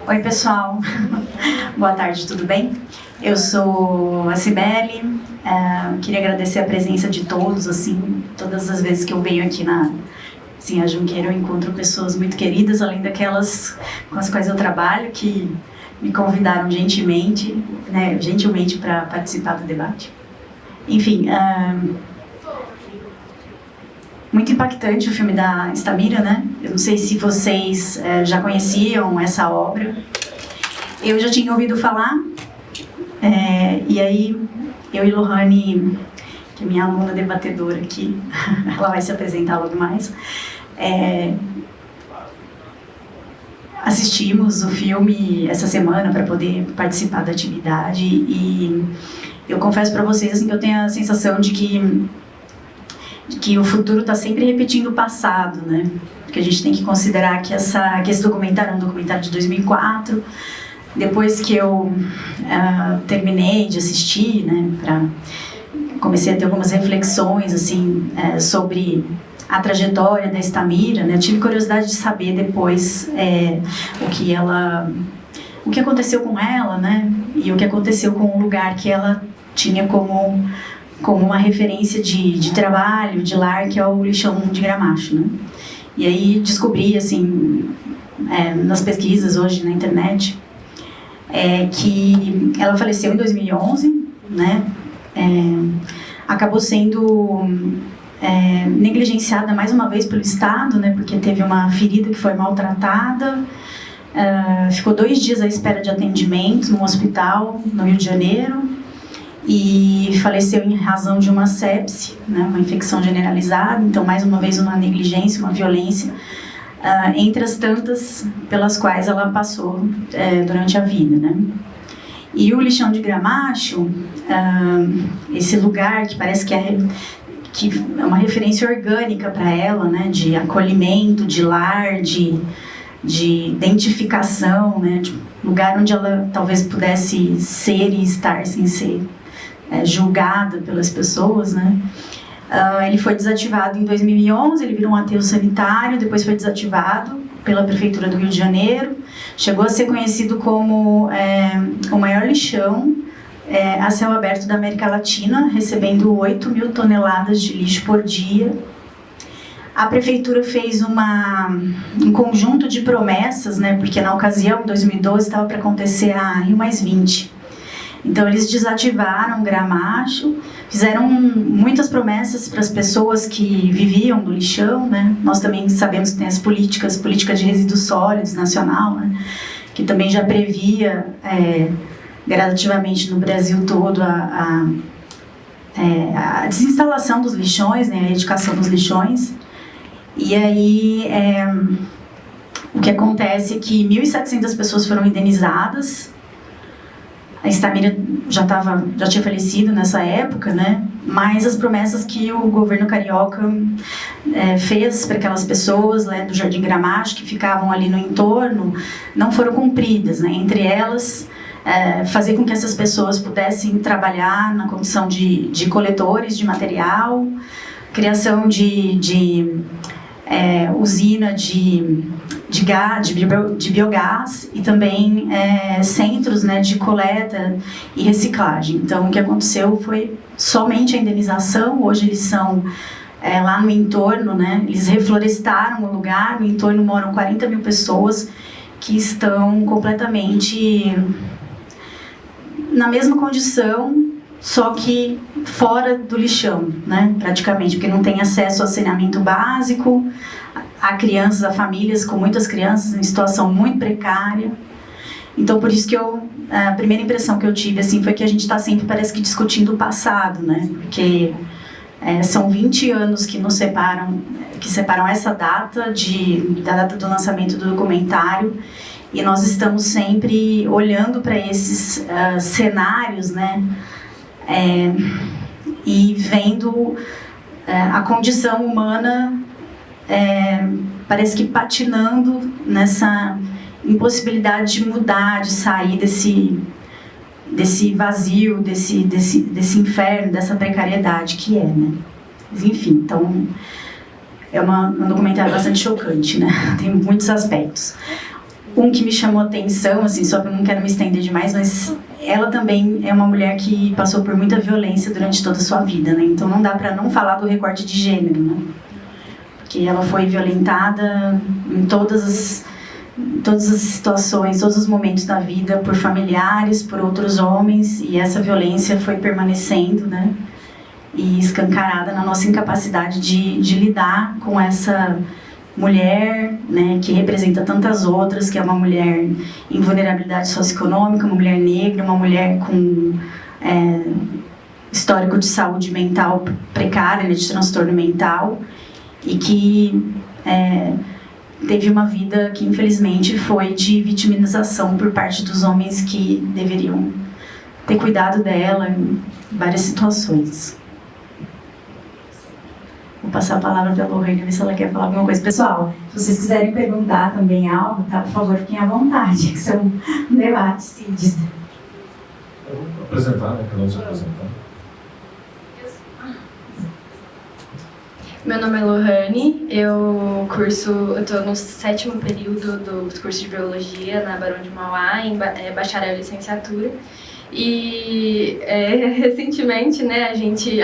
Oi, pessoal. Boa tarde, tudo bem? Eu sou a Cibele. Queria agradecer a presença de todos, assim, todas as vezes que eu venho aqui a Junqueira, eu encontro pessoas muito queridas, além daquelas com as quais eu trabalho, que me convidaram gentilmente para participar do debate. Enfim, muito impactante o filme da Estamira, né? Eu não sei se vocês já conheciam essa obra. Eu já tinha ouvido falar, e aí eu e Lohane, que é minha aluna debatedora aqui, ela vai se apresentar logo mais, assistimos o filme essa semana para poder participar da atividade, e eu confesso para vocês assim, que eu tenho a sensação de que o futuro está sempre repetindo o passado, né? Porque a gente tem que considerar que esse documentário é um documentário de 2004. Depois que eu terminei de assistir, né, comecei a ter algumas reflexões assim, sobre a trajetória da Estamira, né? Eu tive curiosidade de saber depois o que aconteceu com ela, né? E o que aconteceu com o lugar que ela tinha como uma referência de trabalho, de lar, que é o lixão de Gramacho, né? E aí descobri, assim, nas pesquisas hoje na internet, que ela faleceu em 2011, né? Acabou sendo negligenciada mais uma vez pelo Estado, né? Porque teve uma ferida que foi maltratada, ficou 2 dias à espera de atendimento num hospital no Rio de Janeiro, e faleceu em razão de uma sepse, né, uma infecção generalizada. Então, mais uma vez, uma negligência, uma violência, entre as tantas pelas quais ela passou durante a vida, né? E o lixão de Gramacho, esse lugar que parece que é uma referência orgânica para ela, né, de acolhimento, de lar, de identificação, né, de lugar onde ela talvez pudesse ser e estar sem ser julgada pelas pessoas, né? Ele foi desativado em 2011, ele virou um aterro sanitário, depois foi desativado pela Prefeitura do Rio de Janeiro, chegou a ser conhecido como o maior lixão a céu aberto da América Latina, recebendo 8.000 toneladas de lixo por dia. A Prefeitura fez um conjunto de promessas, né, porque na ocasião, em 2012, estava para acontecer a Rio+20. Então, eles desativaram Gramacho, fizeram muitas promessas para as pessoas que viviam no lixão, né? Nós também sabemos que tem as política de resíduos sólidos nacional, né, que também já previa gradativamente no Brasil todo a desinstalação dos lixões, né, a erradicação dos lixões. E aí, o que acontece é que 1.700 pessoas foram indenizadas. A Estamira já tinha falecido nessa época, né? Mas as promessas que o governo carioca fez para aquelas pessoas, né, do Jardim Gramacho, que ficavam ali no entorno, não foram cumpridas, né? Entre elas, fazer com que essas pessoas pudessem trabalhar na condição de coletores de material, criação de usina de biogás, e também centros, né, de coleta e reciclagem. Então, o que aconteceu foi somente a indenização. Hoje eles são lá no entorno, né, eles reflorestaram o lugar, no entorno moram 40.000 pessoas que estão completamente na mesma condição, só que fora do lixão, né, praticamente, porque não tem acesso a saneamento básico. Há crianças, há famílias com muitas crianças em situação muito precária. Então, por isso que a primeira impressão que eu tive, assim, foi que a gente está sempre, parece que, discutindo o passado, né? Porque são 20 anos que nos separam, essa data da data do lançamento do documentário, e nós estamos sempre olhando para esses cenários, né? E vendo a condição humana parece que patinando nessa impossibilidade de mudar, de sair desse vazio, desse inferno, dessa precariedade que né? Mas, enfim, então é um documentário bastante chocante, né? Tem muitos aspectos. Um que me chamou a atenção, assim, só que eu não quero me estender demais, mas ela também é uma mulher que passou por muita violência durante toda a sua vida, né? Então não dá para não falar do recorte de gênero, né? Porque ela foi violentada em todas as situações, todos os momentos da vida, por familiares, por outros homens, e essa violência foi permanecendo, né? E escancarada na nossa incapacidade de lidar com essa mulher, né, que representa tantas outras, que é uma mulher em vulnerabilidade socioeconômica, uma mulher negra, uma mulher com histórico de saúde mental precária, né, de transtorno mental, e que teve uma vida que infelizmente foi de vitimização por parte dos homens que deveriam ter cuidado dela em várias situações. Vou passar a palavra para a Lohane, ver se ela quer falar alguma coisa. Pessoal, se vocês quiserem perguntar também algo, tá? Por favor, fiquem à vontade, que são um debate, Cid. Eu vou apresentar, né? Cada um se apresentar. Meu nome é Lohane, eu estou no 7º período do curso de Biologia na Barão de Mauá, em bacharel e licenciatura. E recentemente, né, a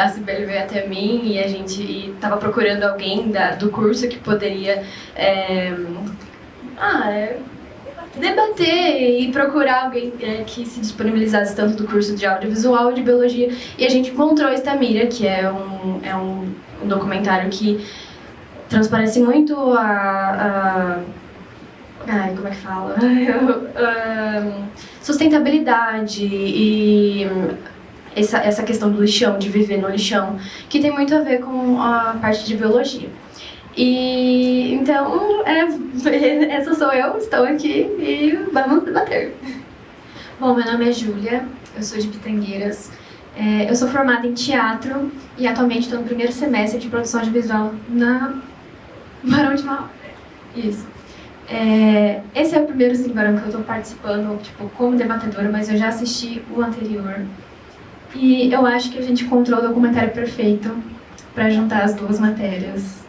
Cibele veio até mim e a gente estava procurando alguém do curso que poderia debater e procurar alguém que se disponibilizasse tanto do curso de audiovisual e de biologia. E a gente encontrou Estamira, que é um documentário que transparece muito como é que fala? Sustentabilidade e essa questão do lixão, de viver no lixão, que tem muito a ver com a parte de biologia. E então, essa sou eu, estou aqui e vamos debater. Bom, meu nome é Júlia, eu sou de Pitangueiras. Eu sou formada em teatro e atualmente estou no 1º semestre de produção audiovisual na Barão de Mauá. Isso. Esse é o primeiro Cine Barão que eu estou participando, tipo, como debatedora, mas eu já assisti o anterior. E eu acho que a gente encontrou o documentário perfeito para juntar as duas matérias.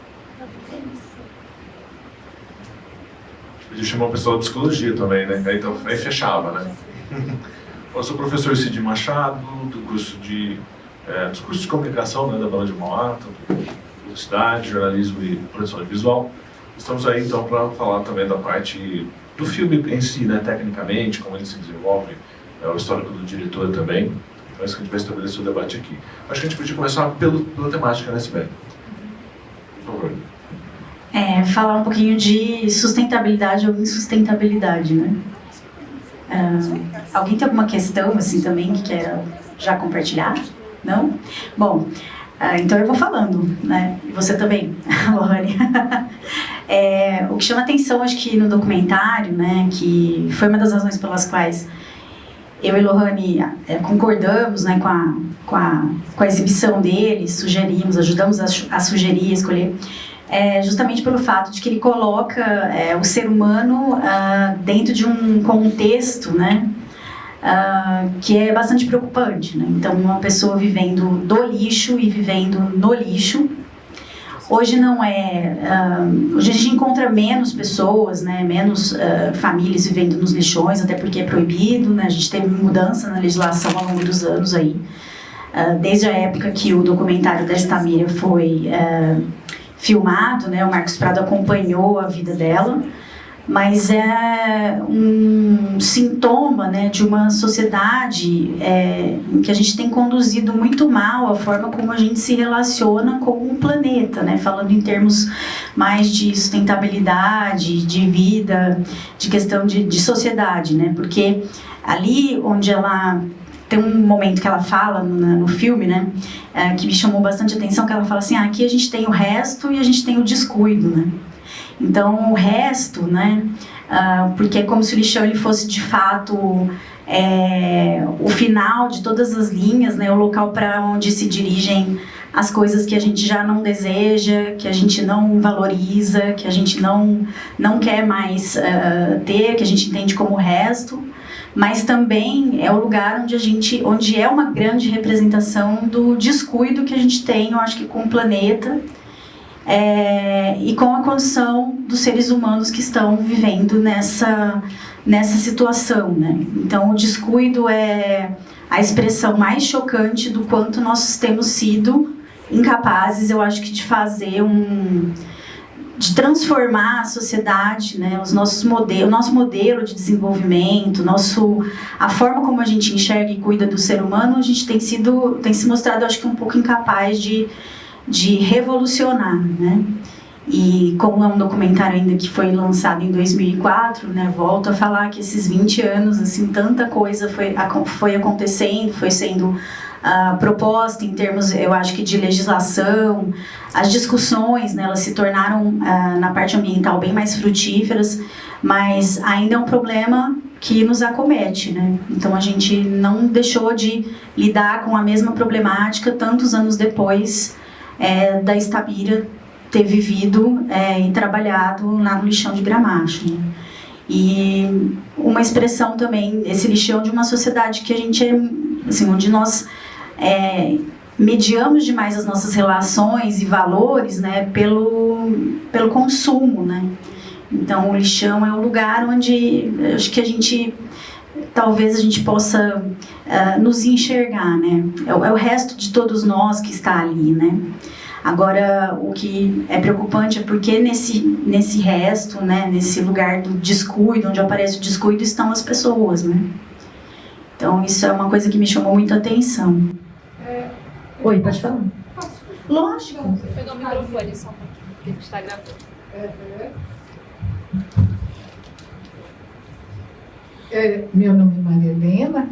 Podia chamar uma pessoa de psicologia também, né? Aí fechava, né? Eu sou o professor Cid Machado, do curso dos cursos de comunicação, né, da Barão de Mauá, publicidade, jornalismo e produção audiovisual. Estamos aí, então, para falar também da parte do filme em si, né, tecnicamente, como ele se desenvolve, o histórico do diretor também. Então, isso que a gente vai estabelecer o debate aqui. Acho que a gente podia começar pela temática, né, Sibeli? Por favor. Falar um pouquinho de sustentabilidade ou insustentabilidade, né? Alguém tem alguma questão, assim, também, que quer já compartilhar? Não? Bom, então eu vou falando, né? E você também, Lohane. O que chama atenção, acho que no documentário, né, que foi uma das razões pelas quais eu e Lohane concordamos, né, com a exibição dele, sugerimos, ajudamos a sugerir, a escolher, justamente pelo fato de que ele coloca o ser humano dentro de um contexto, né, que é bastante preocupante, né? Então, uma pessoa vivendo do lixo e vivendo no lixo. Hoje não hoje a gente encontra menos pessoas, né, menos famílias vivendo nos lixões, até porque é proibido, né? A gente teve mudança na legislação ao longo dos anos aí, desde a época que o documentário da Estamira foi filmado, né? O Marcos Prado acompanhou a vida dela, mas é um sintoma, né, de uma sociedade em que a gente tem conduzido muito mal a forma como a gente se relaciona com o planeta, né, falando em termos mais de sustentabilidade, de vida, de questão de sociedade, né, porque ali onde ela tem um momento que ela fala no filme, né, que me chamou bastante atenção, que ela fala assim, aqui a gente tem o resto e a gente tem o descuido, né. Então, o resto, né, porque é como se o lixão ele fosse, de fato, o final de todas as linhas, né, o local para onde se dirigem as coisas que a gente já não deseja, que a gente não valoriza, que a gente não quer mais ter, que a gente entende como resto, mas também é o lugar onde é uma grande representação do descuido que a gente tem, eu acho que com o planeta, e com a condição dos seres humanos que estão vivendo nessa situação, né? Então, o descuido é a expressão mais chocante do quanto nós temos sido incapazes, eu acho que, de fazer de transformar a sociedade, né? O nosso modelo de desenvolvimento, a forma como a gente enxerga e cuida do ser humano, a gente tem se mostrado, acho que, um pouco incapaz de revolucionar, né? E como é um documentário ainda que foi lançado em 2004, né, volto a falar que esses 20 anos, assim, tanta coisa foi acontecendo, foi sendo proposta em termos, eu acho que, de legislação. As discussões, né, elas se tornaram, na parte ambiental, bem mais frutíferas, mas ainda é um problema que nos acomete, né? Então, a gente não deixou de lidar com a mesma problemática tantos anos depois da Itabira ter vivido e trabalhado lá no lixão de Gramacho, né? E uma expressão também, esse lixão de uma sociedade que a gente assim, onde nós mediamos demais as nossas relações e valores, né, pelo consumo, né? Então, o lixão é o lugar onde acho que talvez a gente possa nos enxergar, né? É o resto de todos nós que está ali, né? Agora, o que é preocupante é porque nesse resto, né, nesse lugar do descuido, onde aparece o descuido, estão as pessoas, né? Então, isso é uma coisa que me chamou muita atenção. Oi, pode falar? Lógico. Vou pegar o microfone só porque está gravando. Meu nome é Maria Helena.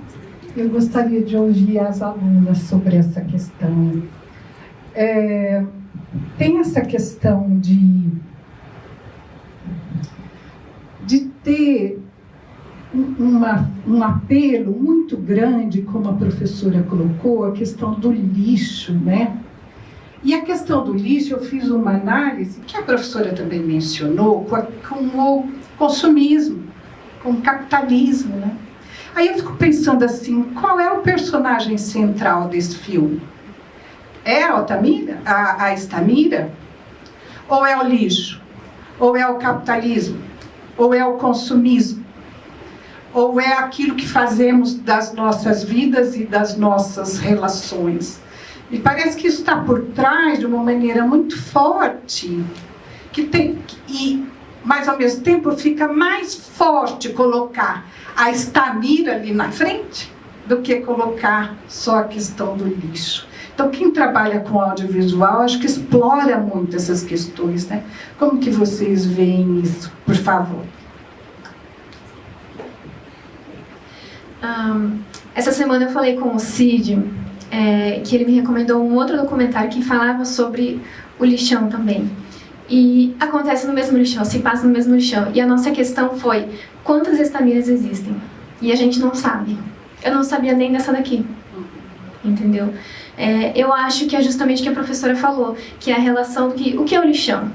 Eu gostaria de ouvir as alunas sobre essa questão. Tem essa questão de ter um apelo muito grande, como a professora colocou, a questão do lixo, né? E a questão do lixo, eu fiz uma análise, que a professora também mencionou, com o consumismo, com o capitalismo, né? Aí eu fico pensando assim, qual é o personagem central desse filme? É a Altamira, a Itamira? Ou é o lixo? Ou é o capitalismo? Ou é o consumismo? Ou é aquilo que fazemos das nossas vidas e das nossas relações? E parece que isso está por trás de uma maneira muito forte, mas ao mesmo tempo fica mais forte colocar a Itamira ali na frente do que colocar só a questão do lixo. Então, quem trabalha com audiovisual, acho que explora muito essas questões, né? Como que vocês veem isso, por favor? Essa semana eu falei com o Cid, que ele me recomendou um outro documentário que falava sobre o lixão também. E acontece no mesmo lixão, se passa no mesmo lixão. E a nossa questão foi, quantas Istamiras existem? E a gente não sabe. Eu não sabia nem dessa daqui. Entendeu? Eu acho que é justamente o que a professora falou, que é a relação o que é o lixão?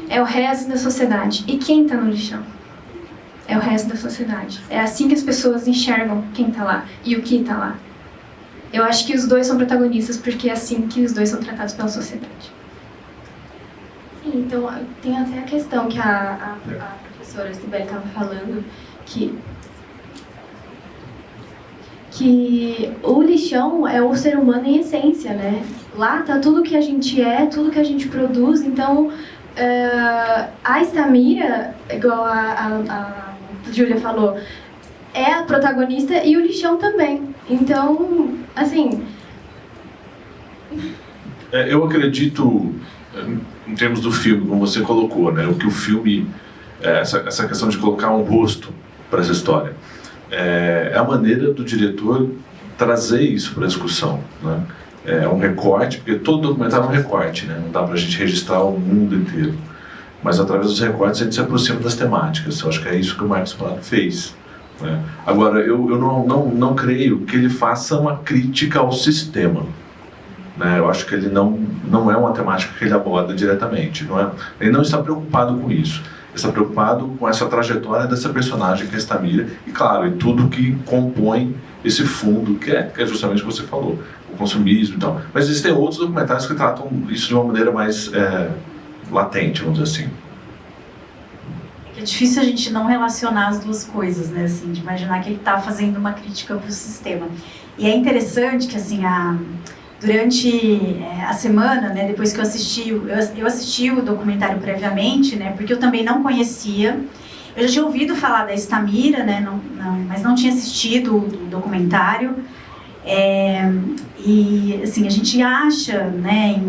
É o resto da sociedade. E quem está no lixão? É o resto da sociedade. É assim que as pessoas enxergam quem está lá e o que está lá. Eu acho que os dois são protagonistas porque é assim que os dois são tratados pela sociedade. Sim, então tem até a questão que a professora Sibeli estava falando, que o lixão é o ser humano em essência, né? Lá tá tudo que a gente tudo que a gente produz, então a Itamira, igual a Júlia falou, é a protagonista e o lixão também. Então, assim... Eu acredito, em termos do filme, como você colocou, né? O que o filme... essa questão de colocar um rosto para essa história. É a maneira do diretor trazer isso para a discussão, né? É um recorte, porque todo documentário é um recorte, né? Não dá para a gente registrar o mundo inteiro. Mas através dos recortes a gente se aproxima das temáticas. Eu acho que é isso que o Marcos Prado fez, né? Agora, eu não creio que ele faça uma crítica ao sistema, né? Eu acho que ele não é uma temática que ele aborda diretamente. Ele não está preocupado com isso. Ele está preocupado com essa trajetória dessa personagem que é a Itamira e, claro, e tudo que compõe esse fundo, que é justamente o que você falou, o consumismo e tal. Mas existem outros documentários que tratam isso de uma maneira mais latente, vamos dizer assim. É difícil a gente não relacionar as duas coisas, né, assim, de imaginar que ele está fazendo uma crítica para o sistema. E é interessante que, assim, durante a semana, né, depois que eu assisti o documentário previamente, né, porque eu também não conhecia. Eu já tinha ouvido falar da Estamira, né, mas não tinha assistido o documentário. E, assim, a gente acha, né,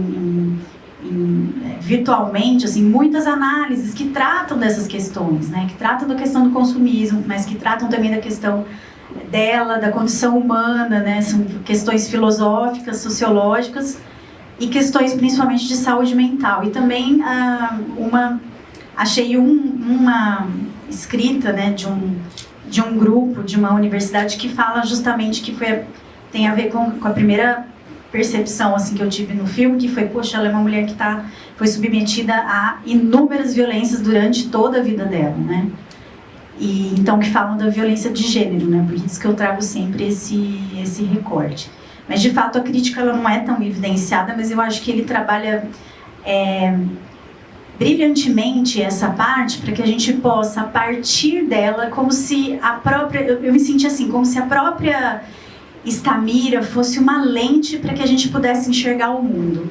virtualmente, assim, muitas análises que tratam dessas questões, né, que tratam da questão do consumismo, mas que tratam também da questão da condição humana, né, são questões filosóficas, sociológicas e questões principalmente de saúde mental. E também achei uma escrita, né, de um grupo, de uma universidade que fala justamente que tem a ver com a primeira percepção, assim, que eu tive no filme, que foi, poxa, ela é uma mulher que foi submetida a inúmeras violências durante toda a vida dela, né? E então que falam da violência de gênero, né? Por isso que eu trago sempre esse recorte. Mas de fato a crítica ela não é tão evidenciada, mas eu acho que ele trabalha brilhantemente essa parte para que a gente possa, a partir dela, como se a própria, eu me senti assim, como se a própria Estamira fosse uma lente para que a gente pudesse enxergar o mundo.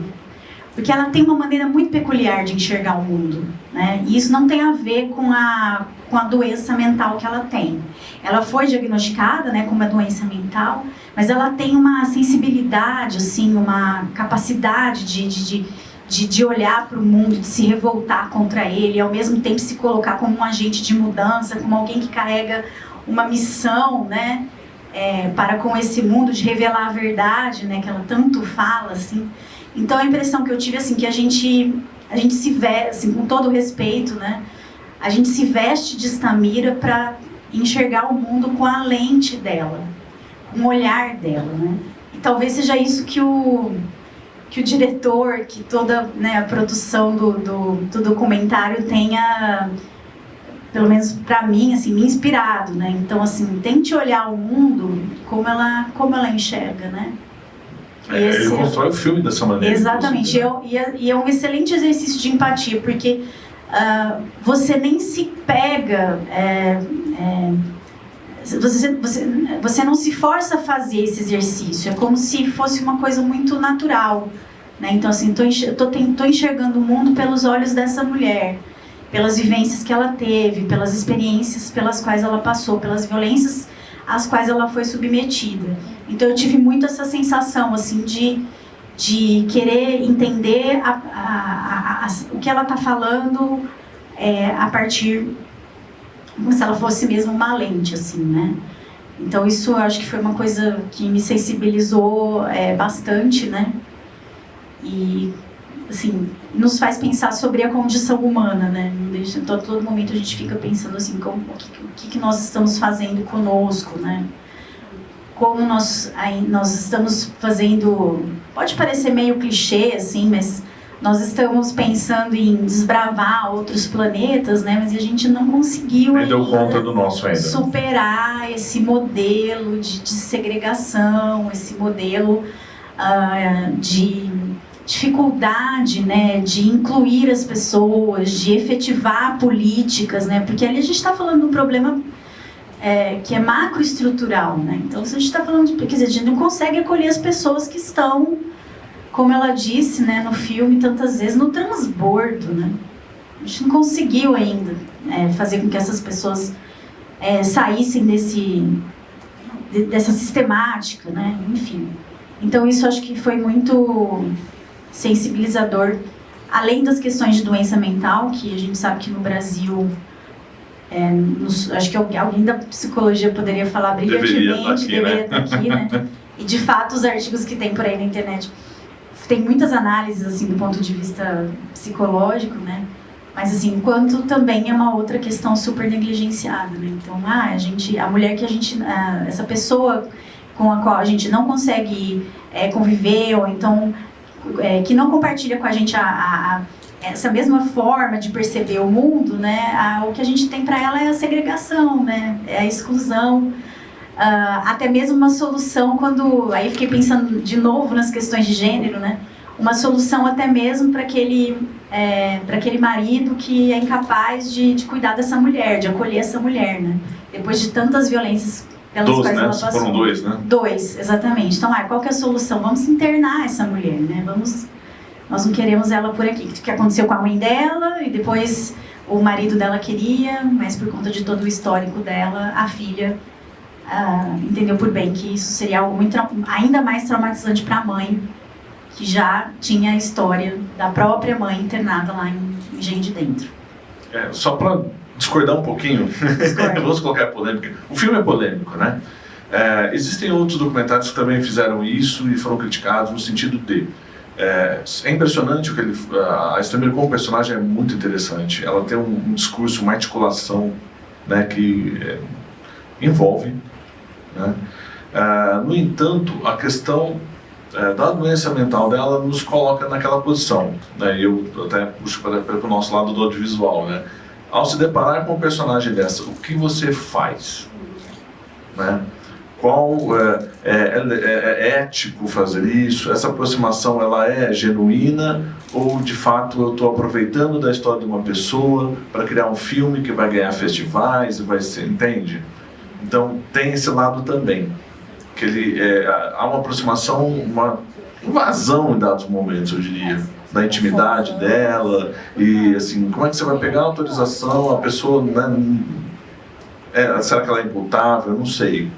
Porque ela tem uma maneira muito peculiar de enxergar o mundo, né? E isso não tem a ver com a doença mental que ela tem. Ela foi diagnosticada, né, com uma doença mental, mas ela tem uma sensibilidade, assim, uma capacidade de olhar para o mundo, de se revoltar contra ele, e ao mesmo tempo se colocar como um agente de mudança, como alguém que carrega uma missão, né, para com esse mundo, de revelar a verdade, né, que ela tanto fala, assim. Então a impressão que eu tive, assim, que a gente se veste, assim, com todo o respeito, né, a gente se veste de Estamira para enxergar o mundo com a lente dela, com o olhar dela, né. E talvez seja isso que o diretor, que toda, né, a produção do documentário tenha, pelo menos para mim, assim, me inspirado, né? Então, assim, tente olhar o mundo como ela enxerga, né? Ele constrói o filme dessa maneira. Exatamente. E é um excelente exercício de empatia, porque você nem se pega... Você não se força a fazer esse exercício, é como se fosse uma coisa muito natural, né? Então, assim, tô enxergando o mundo pelos olhos dessa mulher, pelas vivências que ela teve, pelas experiências pelas quais ela passou, pelas violências às quais ela foi submetida. Então eu tive muito essa sensação, assim, de querer entender o que ela está falando a partir, como se ela fosse mesmo uma lente, assim, né? Então isso eu acho que foi uma coisa que me sensibilizou bastante, né? E, assim, nos faz pensar sobre a condição humana, né? Todo momento a gente fica pensando assim, o que nós estamos fazendo conosco, né? Como nós estamos fazendo... Pode parecer meio clichê, assim, mas nós estamos pensando em desbravar outros planetas, né? Mas a gente não conseguiu ainda deu conta do nosso ainda superar esse modelo de segregação, esse modelo de dificuldade, né, de incluir as pessoas, de efetivar políticas, né? Porque ali a gente está falando de um problema que é macroestrutural, né? Então, se a gente está falando quer dizer, a gente não consegue acolher as pessoas que estão, como ela disse, né, no filme tantas vezes, no transbordo, né? A gente não conseguiu ainda fazer com que essas pessoas saíssem dessa sistemática, né? Enfim. Então isso acho que foi muito sensibilizador, além das questões de doença mental, que a gente sabe que no Brasil, acho que alguém da psicologia poderia falar brilhantemente, deveria estar aqui, né? E de fato os artigos que tem por aí na internet tem muitas análises, assim, do ponto de vista psicológico, né? Mas assim, enquanto também é uma outra questão super negligenciada, né? Então, a mulher que essa pessoa com a qual a gente não consegue conviver, ou então que não compartilha com a gente essa mesma forma de perceber o mundo, né? O que a gente tem para ela é a segregação, né? É a exclusão, até mesmo uma solução aí fiquei pensando de novo nas questões de gênero, né? Uma solução até mesmo para aquele para aquele marido que é incapaz de cuidar dessa mulher, de acolher essa mulher, né? Depois de tantas violências pelas quais ela passou. Foram 2, né? 2, exatamente. Então, qual que é a solução? Vamos internar essa mulher, né? Nós não queremos ela por aqui. O que aconteceu com a mãe dela e depois o marido dela queria, mas por conta de todo o histórico dela, a filha entendeu por bem que isso seria algo muito ainda mais traumatizante para a mãe, que já tinha a história da própria mãe internada lá em Engenho de Dentro. Só para discordar um pouquinho, vamos colocar polêmica. O filme é polêmico, né? Existem outros documentários que também fizeram isso e foram criticados no sentido de... É impressionante o que a Esther como personagem é muito interessante. Ela tem um discurso, uma articulação, né, que envolve, né? No entanto, a questão da doença mental dela nos coloca naquela posição, né? Eu até puxo para o nosso lado do audiovisual, né? Ao se deparar com uma personagem dessa, o que você faz, né? Qual é ético fazer isso? Essa aproximação ela é genuína ou de fato eu estou aproveitando da história de uma pessoa para criar um filme que vai ganhar festivais e vai ser, entende? Então tem esse lado também, que há uma aproximação, uma invasão em dados momentos, eu diria, da intimidade dela e assim, como é que você vai pegar a autorização, a pessoa, né, será que ela é imputável? Eu não sei.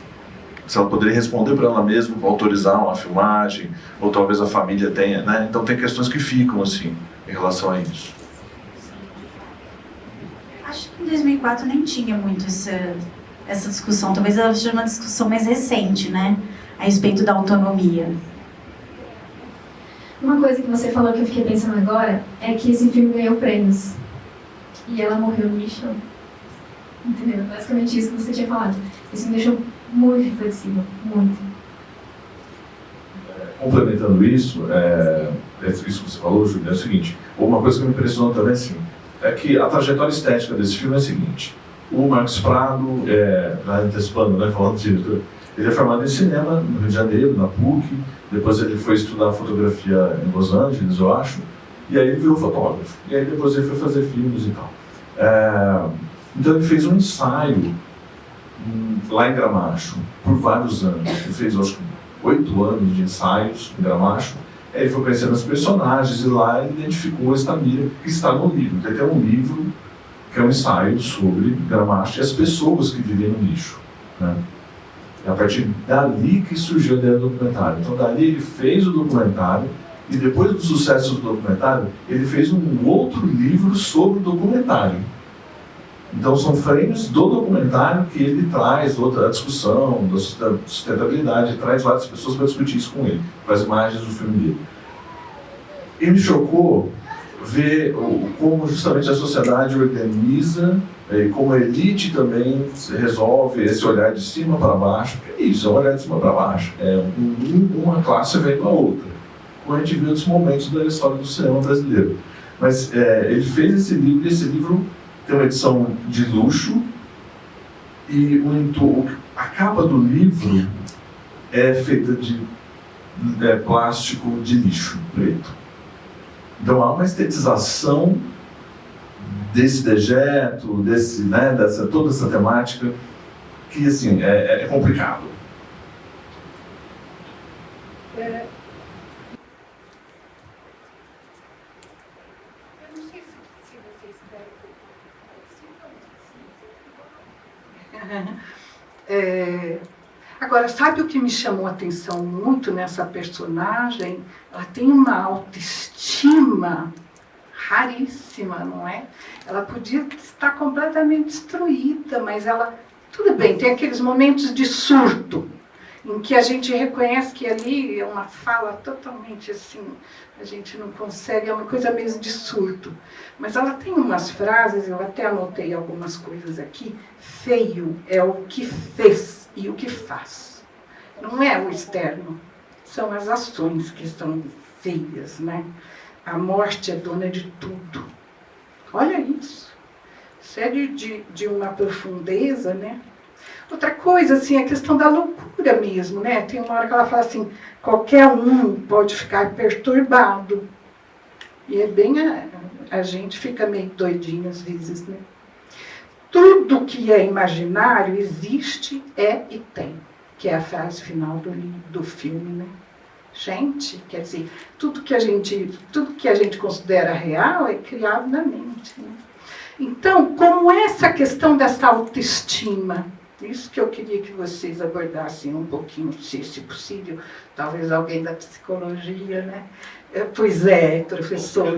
Se ela poderia responder para ela mesma, autorizar uma filmagem, ou talvez a família tenha, né? Então tem questões que ficam assim, em relação a isso. Acho que em 2004 nem tinha muito essa discussão, talvez ela seja uma discussão mais recente, né? A respeito da autonomia. Uma coisa que você falou que eu fiquei pensando agora é que esse filme ganhou prêmios. E ela morreu no lixão. Entendeu? Basicamente isso que você tinha falado. Isso me deixou muito reflexiva, muito. Complementando isso que você falou, Júlia, é o seguinte, uma coisa que me impressionou também assim, é que a trajetória estética desse filme é a seguinte: o Marcos Prado, antecipando, né, falando de diretor, ele é formado em cinema no Rio de Janeiro, na PUC, depois ele foi estudar fotografia em Los Angeles, eu acho, e aí ele virou fotógrafo, e aí depois ele foi fazer filmes e tal. Então ele fez um ensaio lá em Gramacho, por vários anos. Ele fez, acho que, 8 anos de ensaios em Gramacho. Aí ele foi conhecendo os personagens e lá ele identificou a Estamira, que está no livro. Ele tem um livro que é um ensaio sobre Gramacho e as pessoas que vivem no lixo, né? É a partir dali que surgiu a ideia do documentário. Então dali ele fez o documentário e depois do sucesso do documentário, ele fez um outro livro sobre o documentário. Então são frames do documentário que ele traz outra discussão da sustentabilidade, traz várias pessoas para discutir isso com ele, com as imagens do filme dele. E me chocou ver como justamente a sociedade organiza, como a elite também resolve esse olhar de cima para baixo. Que é isso, é um olhar de cima para baixo. Uma classe vendo a outra, como a gente viu nos momentos da história do cinema brasileiro. Mas ele fez esse livro, e esse livro tem uma edição de luxo, e a capa do livro é feita de plástico de lixo preto. Então há uma estetização desse dejeto, toda essa temática, que assim, é complicado. Agora, sabe o que me chamou a atenção muito nessa personagem? Ela tem uma autoestima raríssima, não é? Ela podia estar completamente destruída, mas ela... Tudo bem, tem aqueles momentos de surto, em que a gente reconhece que ali é uma fala totalmente assim, a gente não consegue, é uma coisa mesmo de surto. Mas ela tem umas frases, eu até anotei algumas coisas aqui. Feio é o que fez e o que faz. Não é o externo, são as ações que são feias, né? A morte é dona de tudo. Olha isso. Isso é de uma profundeza, né? Outra coisa, assim, a questão da loucura mesmo, né? Tem uma hora que ela fala assim, qualquer um pode ficar perturbado. E é bem a gente fica meio doidinho às vezes, né? Tudo que é imaginário existe, é e tem, que é a frase final do filme, né? Gente, quer dizer, tudo que a gente considera real é criado na mente, né? Então, como essa questão dessa autoestima, isso que eu queria que vocês abordassem um pouquinho, se possível, talvez alguém da psicologia, né? Pois é, professor.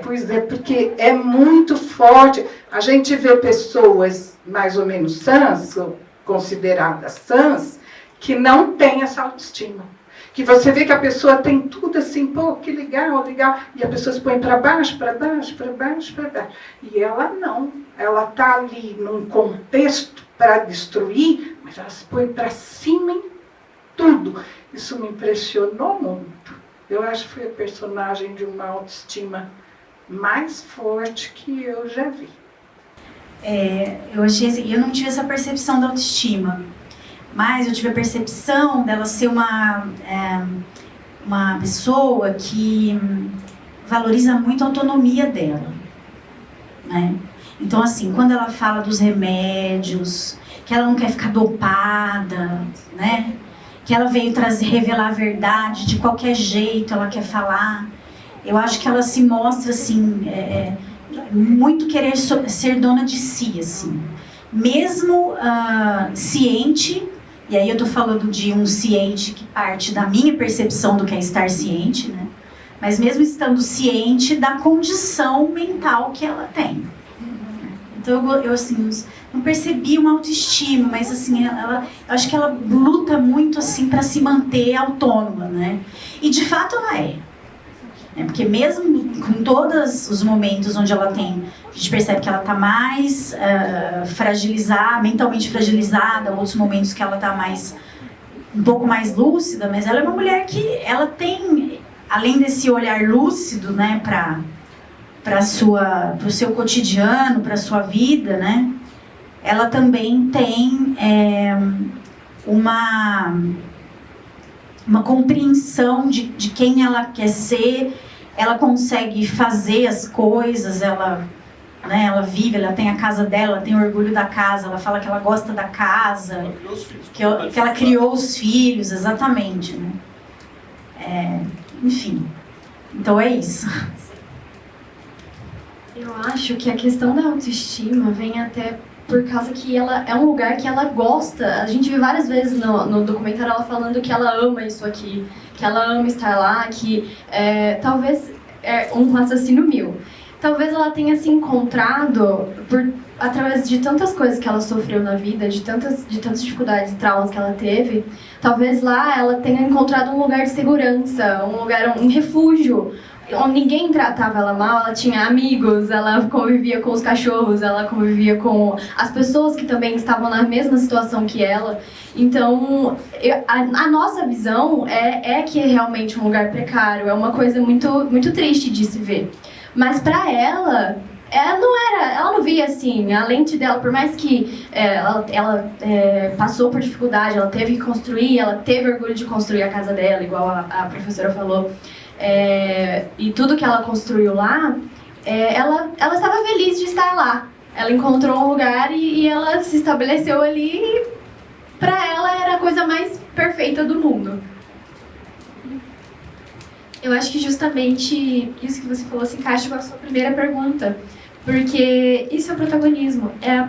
Pois é, porque é muito forte. A gente vê pessoas mais ou menos sãs, consideradas sãs, que não têm essa autoestima. Que você vê que a pessoa tem tudo assim, pô, que legal, legal, e a pessoa se põe para baixo, para baixo, para baixo, para baixo. E ela não, ela está ali num contexto para destruir, mas ela se põe para cima em tudo. Isso me impressionou muito. Eu acho que foi a personagem de uma autoestima mais forte que eu já vi. Eu achei assim, eu não tive essa percepção da autoestima, mas eu tive a percepção dela ser uma pessoa que valoriza muito a autonomia dela, né? Então, assim, quando ela fala dos remédios, que ela não quer ficar dopada, né? Que ela veio revelar a verdade de qualquer jeito, ela quer falar. Eu acho que ela se mostra, assim, muito querer ser dona de si, assim. Mesmo ciente, e aí eu tô falando de um ciente que parte da minha percepção do que é estar ciente, né? Mas mesmo estando ciente da condição mental que ela tem. Então eu assim, não percebi uma autoestima, mas assim, eu acho que ela luta muito assim para se manter autônoma, né? E de fato ela é. Porque mesmo com todos os momentos onde ela tem, a gente percebe que ela está mais fragilizada, mentalmente fragilizada, outros momentos que ela está um pouco mais lúcida, mas ela é uma mulher que ela tem, além desse olhar lúcido, né, para o seu cotidiano, para a sua vida, né, ela também tem uma compreensão de quem ela quer ser. Ela consegue fazer as coisas, ela vive, ela tem a casa dela, ela tem orgulho da casa, ela fala que ela gosta da casa, ela criou os filhos, que ela criou os filhos, exatamente, né? Enfim, então é isso. Eu acho que a questão da autoestima vem até por causa que ela é um lugar que ela gosta. A gente vê várias vezes no documentário ela falando que ela ama isso aqui, que ela ama estar lá, que talvez é um raciocínio meu. Talvez ela tenha se encontrado através de tantas coisas que ela sofreu na vida, de tantas dificuldades e traumas que ela teve. Talvez lá ela tenha encontrado um lugar de segurança, um refúgio, onde ninguém tratava ela mal, ela tinha amigos, ela convivia com os cachorros, ela convivia com as pessoas que também estavam na mesma situação que ela. Então, a nossa visão é que é realmente um lugar precário, é uma coisa muito, muito triste de se ver. Mas para ela não via assim, a lente dela, por mais que ela passou por dificuldade, ela teve que construir, ela teve orgulho de construir a casa dela, igual a professora falou, e tudo que ela construiu lá, ela estava feliz de estar lá. Ela encontrou um lugar e ela se estabeleceu ali e para ela era a coisa mais perfeita do mundo. Eu acho que justamente isso que você falou se encaixa com a sua primeira pergunta. Porque isso é o protagonismo. É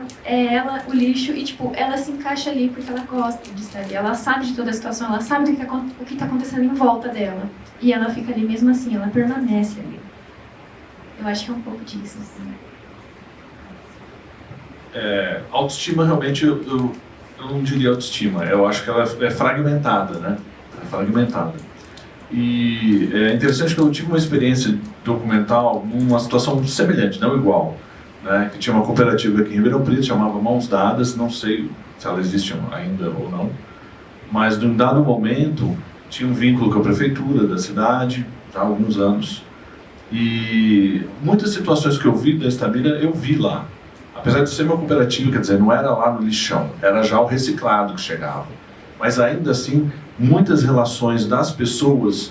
ela, o lixo, e tipo, ela se encaixa ali porque ela gosta de estar ali. Ela sabe de toda a situação, ela sabe o que está acontecendo em volta dela. E ela fica ali mesmo assim, ela permanece ali. Eu acho que é um pouco disso, assim. Autoestima, realmente, eu não diria autoestima. Eu acho que ela é fragmentada, né? É fragmentada. E é interessante que eu tive uma experiência documental numa situação semelhante, não igual, né? Que tinha uma cooperativa aqui em Ribeirão Preto, chamava Mãos Dadas, não sei se ela existe ainda ou não, mas num dado momento tinha um vínculo com a prefeitura da cidade, já há alguns anos, e muitas situações que eu vi da Estamira, eu vi lá. Apesar de ser uma cooperativa, quer dizer, não era lá no lixão, era já o reciclado que chegava. Mas ainda assim, muitas relações das pessoas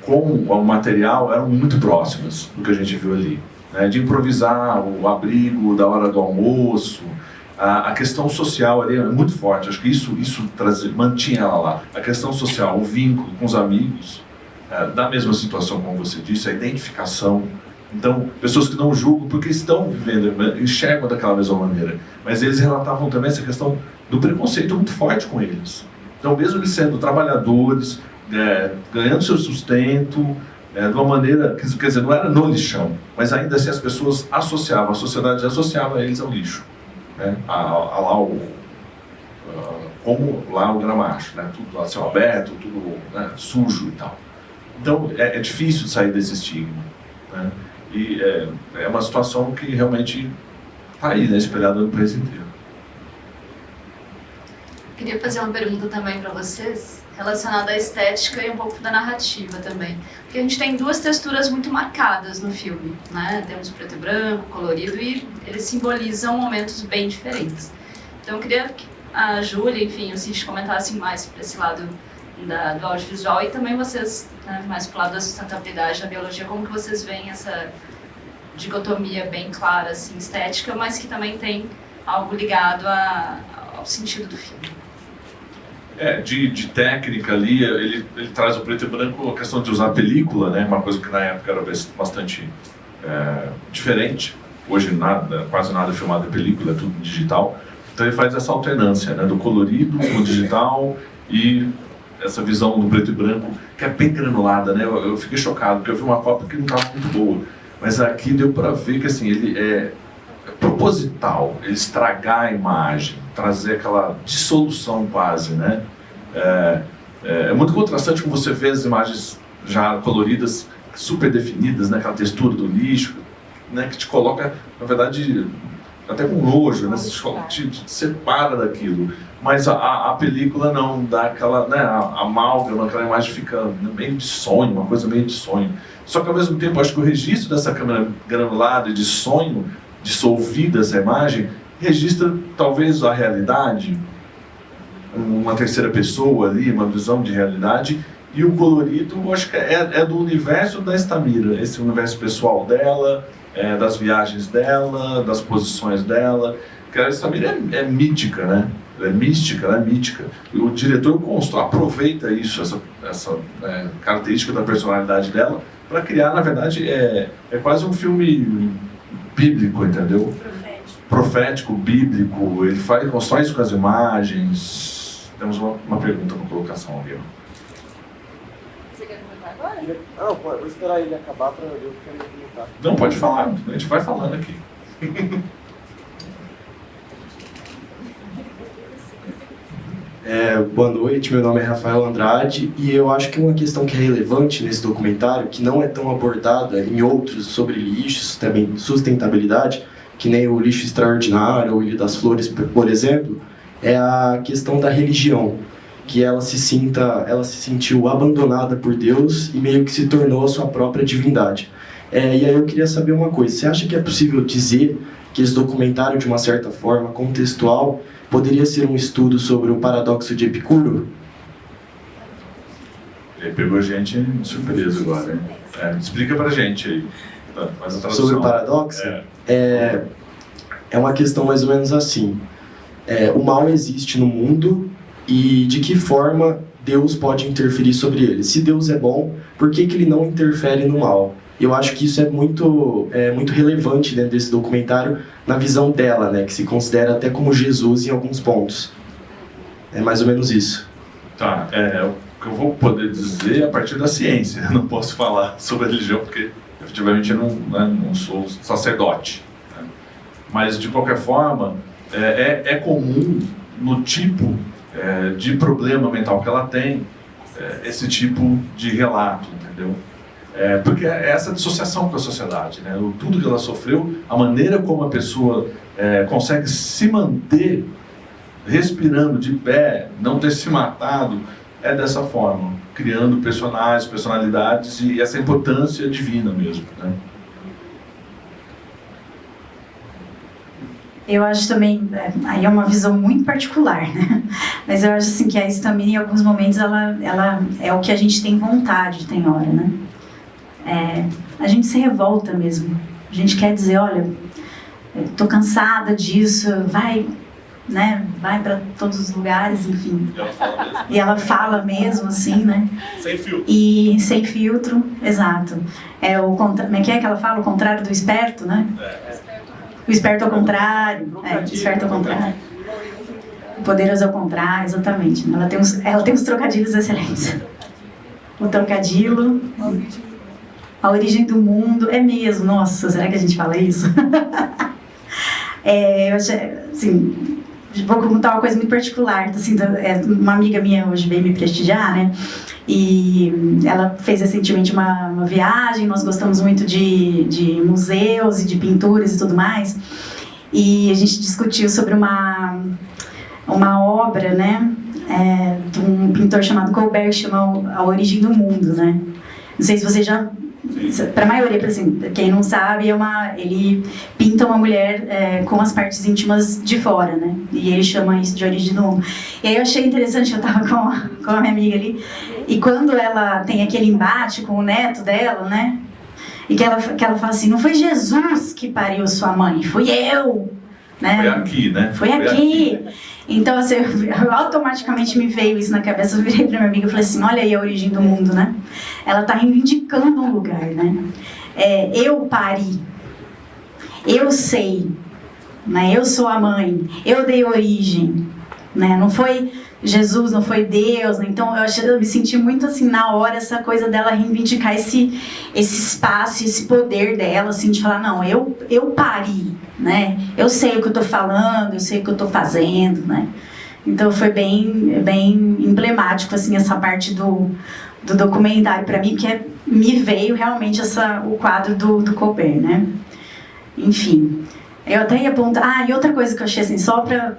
com o material eram muito próximas do que a gente viu ali, né? De improvisar o abrigo da hora do almoço, a questão social ali é muito forte. Acho que isso mantinha ela lá. A questão social, o vínculo com os amigos, da mesma situação como você disse, a identificação. Então, pessoas que não julgam porque estão vivendo, enxergam daquela mesma maneira. Mas eles relatavam também essa questão do preconceito muito forte com eles. Então, mesmo eles sendo trabalhadores, ganhando seu sustento, de uma maneira, quer dizer, não era no lixão, mas ainda assim as pessoas associavam, a sociedade associava eles ao lixo, né? Como lá o Gramacho, né? Tudo a céu aberto, tudo, né, sujo e tal. Então, é difícil sair desse estigma, né? E é uma situação que realmente está aí, né, espelhada no país inteiro. Queria fazer uma pergunta também para vocês, relacionada à estética e um pouco da narrativa também. Porque a gente tem duas texturas muito marcadas no filme, né? Temos preto e branco, colorido, e eles simbolizam momentos bem diferentes. Então eu queria que a Júlia, enfim, o Cid comentassem mais para esse lado do audiovisual e também vocês, né, mais para o lado da sustentabilidade, da biologia, como que vocês veem essa dicotomia bem clara, assim, estética, mas que também tem algo ligado ao sentido do filme. De técnica ali, ele traz o preto e branco, a questão de usar película, né? Uma coisa que na época era bastante diferente. Hoje quase nada é filmado em película, é tudo digital. Então ele faz essa alternância, né? Do colorido com o digital e essa visão do preto e branco, que é bem granulada, né? Eu fiquei chocado, porque eu vi uma foto que não estava muito boa. Mas aqui deu para ver que assim, ele é proposital, ele estragar a imagem, trazer aquela dissolução quase, né? É muito contrastante quando você vê as imagens já coloridas, super definidas, né? Aquela textura do lixo, né? Que te coloca, na verdade, até com nojo, né? Te separa daquilo. Mas a película não dá aquela, né? A amálgama, aquela imagem fica meio de sonho, uma coisa meio de sonho. Só que ao mesmo tempo, acho que o registro dessa câmera granulada e de sonho, dissolvida essa imagem, registra talvez a realidade, uma terceira pessoa ali, uma visão de realidade, e o colorido, acho que é do universo da Estamira, esse universo pessoal dela, das viagens dela, das posições dela, que a Estamira é mítica, né? Ela é mística, ela é mítica. E o diretor aproveita isso, essa característica da personalidade dela, para criar, na verdade, é quase um filme bíblico, entendeu? Profético, bíblico. Ele constrói isso com as imagens. Temos uma pergunta para colocação ali. Você quer comentar agora? Não, pô, vou esperar ele acabar para eu querer comentar. Não, pode falar. A gente vai falando aqui. Boa noite, meu nome é Rafael Andrade e eu acho que uma questão que é relevante nesse documentário, que não é tão abordada em outros sobre lixo, também sustentabilidade, que nem o Lixo Extraordinário ou Ilha das Flores, por exemplo, é a questão da religião, que ela se sentiu abandonada por Deus e meio que se tornou a sua própria divindade. E aí eu queria saber uma coisa, você acha que é possível dizer que esse documentário, de uma certa forma, contextual, poderia ser um estudo sobre o paradoxo de Epicuro? Ele pegou a gente de surpresa agora, né? Explica pra gente aí. Faz a tradução. Sobre o paradoxo? É uma questão mais ou menos assim. O mal existe no mundo e de que forma Deus pode interferir sobre ele? Se Deus é bom, por que ele não interfere no mal? Eu acho que isso é muito relevante dentro desse documentário, na visão dela, né, que se considera até como Jesus em alguns pontos. É mais ou menos isso. Tá, o que eu vou poder dizer a partir da ciência. Eu não posso falar sobre a religião porque, efetivamente, eu não sou sacerdote. Né? Mas, de qualquer forma, é comum no tipo de problema mental que ela tem, esse tipo de relato, entendeu? Porque é essa dissociação com a sociedade, né? Tudo que ela sofreu, a maneira como a pessoa consegue se manter respirando de pé, não ter se matado, é dessa forma, criando personalidades e essa importância divina mesmo, né? Eu acho também, aí é uma visão muito particular, né? Mas eu acho assim que isso também, em alguns momentos, ela é o que a gente tem vontade, tem hora, né? A gente se revolta mesmo. A gente quer dizer, olha, tô cansada disso, vai para todos os lugares, enfim. E ela fala mesmo, assim, né? Sem filtro. E sem filtro, exato. Como é que ela fala? O contrário do esperto, né? O esperto ao contrário. O esperto ao contrário. O poderoso ao contrário, exatamente. Ela tem uns trocadilhos excelentes. O trocadilho, a origem do mundo, é mesmo. Nossa, será que a gente fala isso? Eu achei, assim, vou contar uma coisa muito particular. Assim, uma amiga minha hoje veio me prestigiar, né? E ela fez recentemente uma viagem, nós gostamos muito de museus e de pinturas e tudo mais, e a gente discutiu sobre uma obra, né, de um pintor chamado Colbert, que chama A Origem do Mundo, né? Não sei se você já... Para a maioria, assim, quem não sabe, ele pinta uma mulher com as partes íntimas de fora, né? E ele chama isso de origem do mundo. E aí eu achei interessante, eu estava com a minha amiga ali, e quando ela tem aquele embate com o neto dela, né? E que ela fala assim, não foi Jesus que pariu sua mãe, fui eu, né? Foi aqui, né? Foi aqui. Então, assim, automaticamente me veio isso na cabeça. Eu virei pra minha amiga e falei assim, olha aí a origem do mundo, né? Ela tá reivindicando um lugar, né? Eu pari, eu sei, né? Eu sou a mãe, eu dei origem, né? Não foi Jesus, não foi Deus, né? Então eu me senti muito assim na hora, essa coisa dela reivindicar esse espaço, esse poder dela, assim, de falar, não, eu pari, né? Eu sei o que eu tô falando, eu sei o que eu tô fazendo, né? Então foi bem emblemático, assim, essa parte do documentário para mim, porque me veio realmente o quadro do Colbert, né? Enfim, eu até ia apontar... e outra coisa que eu achei assim, só para...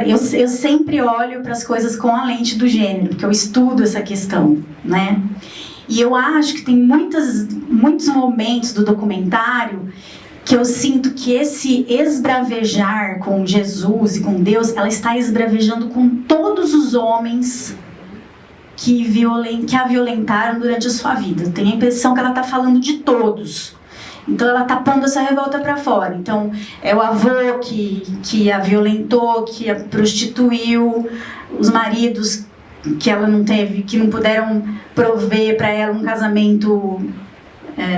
Eu sempre olho para as coisas com a lente do gênero, porque eu estudo essa questão, né? E eu acho que tem muitos momentos do documentário que eu sinto que esse esbravejar com Jesus e com Deus, ela está esbravejando com todos os homens que a violentaram durante a sua vida. Eu tenho a impressão que ela está falando de todos. Então ela está pondo essa revolta para fora. Então é o avô que a violentou, que a prostituiu, os maridos que ela não teve, que não puderam prover para ela um casamento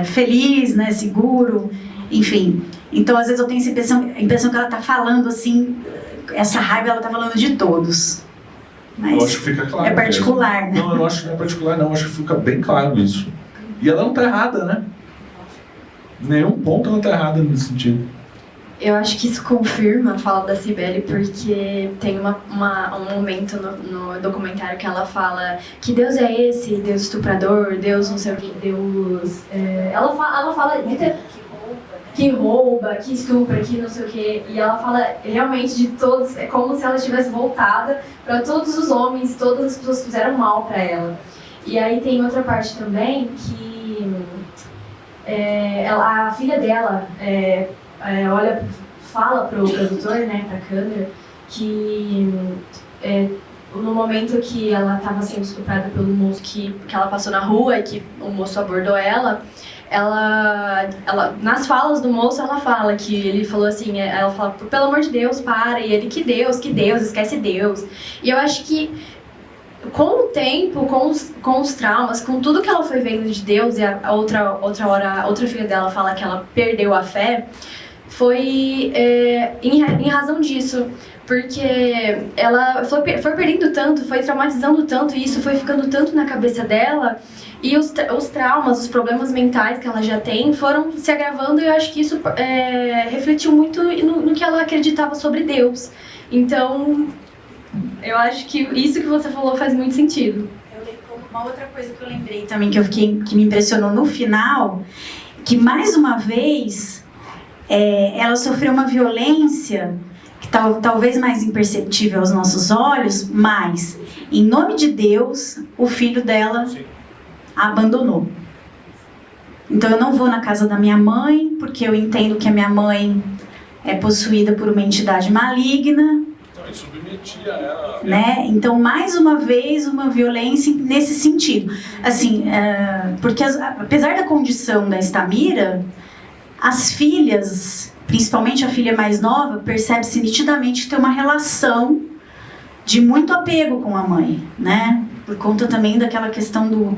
feliz, né, seguro, enfim. Então às vezes eu tenho essa impressão que ela está falando assim, essa raiva ela está falando de todos. Mas eu acho que fica claro. É particular, mesmo. né? Não, eu acho que não é particular, não. Eu acho que fica bem claro isso. E ela não está errada, né? Nenhum ponto ela está errada nesse sentido. Eu acho que isso confirma a fala da Cibele, porque tem um momento no documentário que ela fala que Deus é esse, Deus estuprador, Deus não sei o que, Deus... Ela fala que rouba, que estupra, que não sei o que, e ela fala realmente de todos, é como se ela estivesse voltada para todos os homens, todas as pessoas que fizeram mal para ela. E aí tem outra parte também que a filha dela fala pro produtor, né, pra câmera, que no momento que ela estava sendo estuprada pelo moço que ela passou na rua e que o moço abordou ela nas falas do moço ela fala que ele falou assim, ela fala, pelo amor de Deus, para, e ele, que Deus, esquece Deus. E eu acho que com o tempo, com os traumas, com tudo que ela foi vendo de Deus, e a outra filha dela fala que ela perdeu a fé, foi em razão disso, porque ela foi perdendo tanto, foi traumatizando tanto, e isso foi ficando tanto na cabeça dela, e os traumas, os problemas mentais que ela já tem foram se agravando, e eu acho que isso refletiu muito no que ela acreditava sobre Deus. Então, eu acho que isso que você falou faz muito sentido. Uma outra coisa que eu lembrei também, que me impressionou no final, que mais uma vez ela sofreu uma violência que talvez mais imperceptível aos nossos olhos, mas, em nome de Deus, o filho dela a abandonou. Então eu não vou na casa da minha mãe, porque eu entendo que a minha mãe é possuída por uma entidade maligna, Então, ele submetia ela. né? Então, mais uma vez, uma violência nesse sentido. Assim, porque apesar da condição da Estamira, as filhas, principalmente a filha mais nova, percebe-se nitidamente que tem uma relação de muito apego com a mãe, né? Por conta também daquela questão do...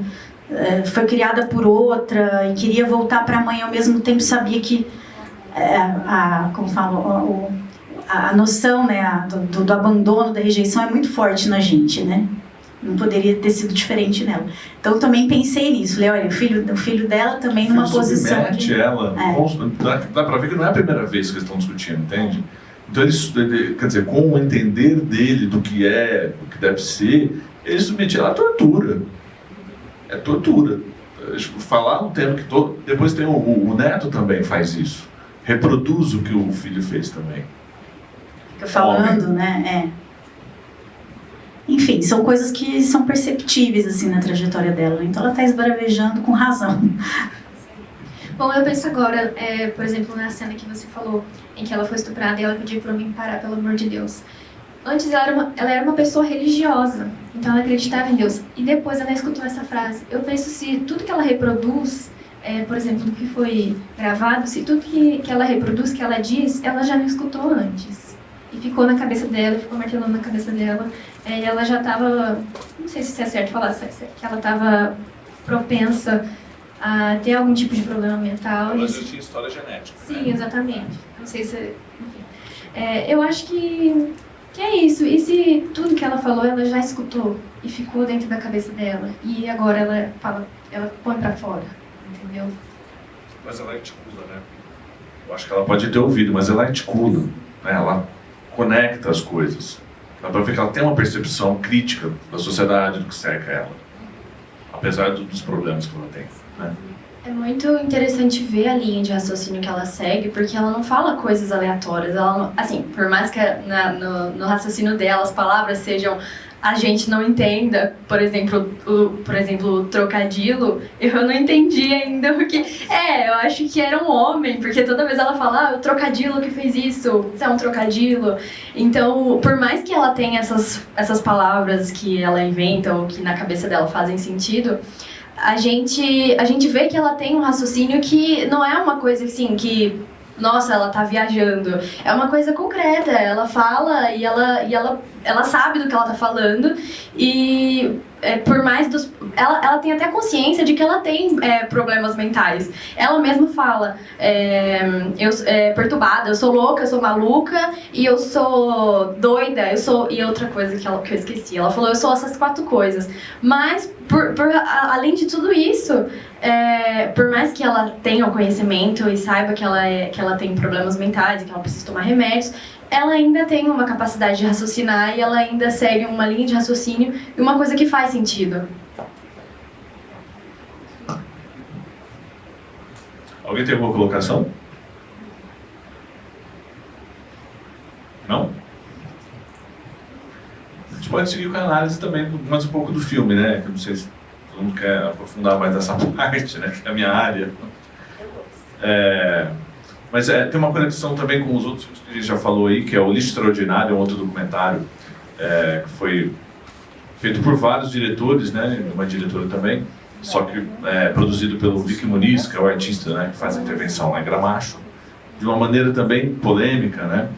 foi criada por outra e queria voltar para a mãe, ao mesmo tempo sabia que como falo, a noção, né, do abandono, da rejeição é muito forte na gente, né? Não poderia ter sido diferente nela. Então também pensei nisso. Falei, olha, o filho dela também numa posição submete ela. Dá pra ver que não é a primeira vez que eles estão discutindo, entende? Então ele, quer dizer, com o entender dele do que é, do que deve ser, ele submete ela à tortura. É tortura. Falar um tema que depois tem o neto também faz isso. Reproduz o que o filho fez também. Fica falando, né? Enfim, são coisas que são perceptíveis assim na trajetória dela. Então ela está esbravejando com razão. Bom, eu penso agora, por exemplo, na cena que você falou, em que ela foi estuprada e ela pediu para mim parar, pelo amor de Deus. Antes ela era uma pessoa religiosa, então ela acreditava em Deus. E depois ela escutou essa frase. Eu penso se tudo que ela reproduz, por exemplo, do que foi gravado, se tudo que ela reproduz, que ela diz, ela já não escutou antes. E ficou na cabeça dela, ficou martelando na cabeça dela. E ela já estava, não sei se é certo falar, que ela estava propensa a ter algum tipo de problema mental. Ela já tinha história genética. Sim, né? exatamente. Não sei se... Enfim. Eu acho que é isso. E se tudo que ela falou, ela já escutou e ficou dentro da cabeça dela. E agora ela fala, ela põe pra fora, entendeu? Mas ela articula, né? Eu acho que ela pode ter ouvido, mas ela articula, né? Ela conecta as coisas. Dá pra ver que ela tem uma percepção crítica da sociedade, do que cerca ela. Apesar dos problemas que ela tem, né? É muito interessante ver a linha de raciocínio que ela segue, porque ela não fala coisas aleatórias. Ela não, assim, por mais que no raciocínio dela as palavras sejam a gente não entenda, por exemplo, o trocadilo, eu não entendi ainda o que... eu acho que era um homem, porque toda vez ela fala, o trocadilo que fez isso é um trocadilo. Então, por mais que ela tenha essas palavras que ela inventa ou que na cabeça dela fazem sentido, a gente vê que ela tem um raciocínio que não é uma coisa assim, que... Nossa, ela tá viajando. É uma coisa concreta. Ela fala e ela sabe do que ela tá falando. E por mais dos... Ela tem até consciência de que ela tem problemas mentais. Ela mesma fala, eu perturbada, eu sou louca, eu sou maluca e eu sou doida, E outra coisa que eu esqueci. Ela falou, eu sou essas 4 coisas. Mas, além de tudo isso... por mais que ela tenha o conhecimento e saiba que ela tem problemas mentais e que ela precisa tomar remédios, ela ainda tem uma capacidade de raciocinar e ela ainda segue uma linha de raciocínio e uma coisa que faz sentido. Alguém tem alguma colocação? Não? A gente pode seguir com a análise também, mais um pouco do filme, né? Que eu não sei se todo mundo quer aprofundar mais nessa parte, né? Que é a minha área. Mas tem uma conexão também com os outros filmes que a gente já falou aí, que é O Lixo Extraordinário, um outro documentário que foi feito por vários diretores, né? Uma diretora também, só que produzido pelo Vicky Muniz, que é o artista, né? Que faz a intervenção lá em Gramacho, de uma maneira também polêmica, né?